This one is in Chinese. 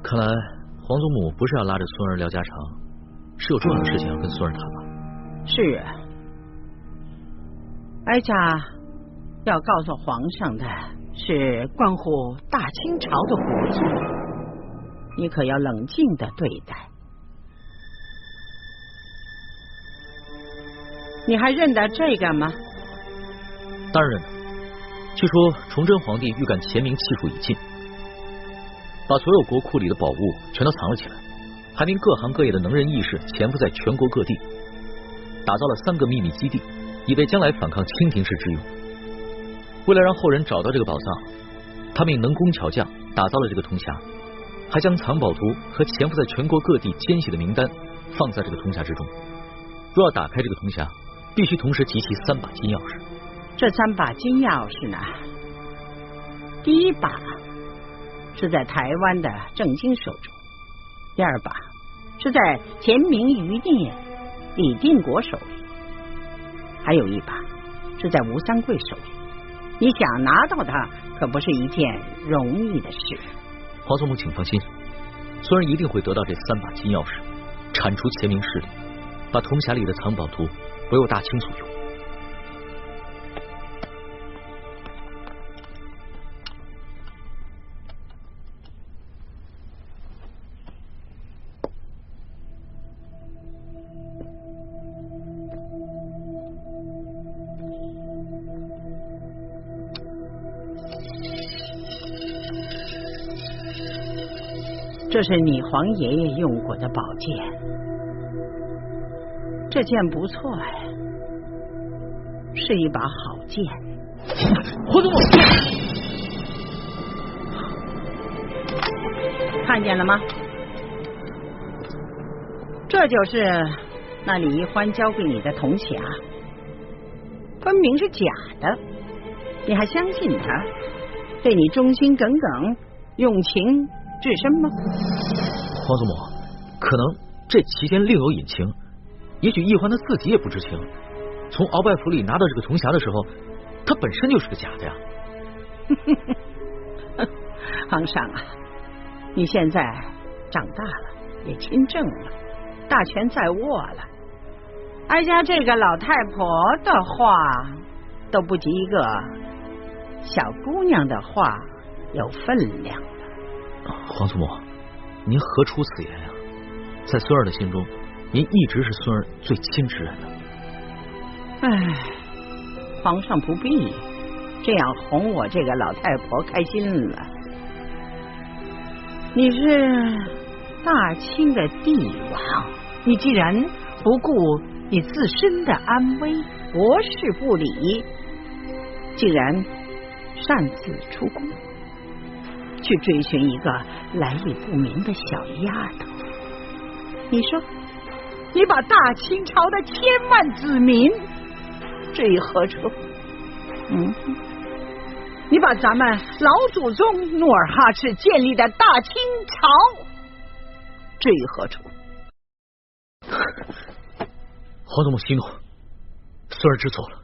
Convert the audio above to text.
看来皇祖母不是要拉着孙儿聊家常，是有重要的事情要跟孙儿谈吧？是啊，哀家要告诉皇上的是关乎大清朝的国计，你可要冷静的对待。你还认得这个吗？当然认得。据说崇祯皇帝预感乾明气数已尽，把所有国库里的宝物全都藏了起来，还命各行各业的能人异士潜伏在全国各地，打造了3个秘密基地，以备将来反抗清廷时之用。为了让后人找到这个宝藏，他命能工巧匠打造了这个铜匣，还将藏宝图和潜伏在全国各地奸细的名单放在这个铜匣之中。若要打开这个铜匣，必须同时集齐3把金钥匙。这3把金钥匙呢，第一把是在台湾的郑经手中，第2把是在乾明余孽李定国手里，还有1把是在吴三桂手里。你想拿到它，可不是一件容易的事。皇祖母请放心，孙儿一定会得到这3把金钥匙，铲除乾明势力，把铜匣里的藏宝图为我大清所用。这是你皇爷爷用过的宝剑，这剑不错呀，是一把好剑。皇祖母，看见了吗？这就是那李一欢交给你的铜匣，分明是假的，你还相信他？对你忠心耿耿，用情至深吗？皇祖母，可能这其间另有隐情，也许易欢他自己也不知情。从鳌拜府里拿到这个铜匣的时候，它本身就是个假的呀。皇上啊，你现在长大了，也亲政了，大权在握了，哀家这个老太婆的话都不及一个小姑娘的话有分量。皇祖母，您何出此言呀？在孙儿的心中，您一直是孙儿最亲之人呢。唉，皇上不必这样哄我这个老太婆开心了。你是大清的帝王，你既然不顾你自身的安危，国事不理，竟然擅自出宫去追寻一个来历不明的小丫头，你说你把大清朝的千万子民置于何处？你把咱们老祖宗努尔哈赤建立的大清朝置于何处？皇祖母息怒，孙儿知错了。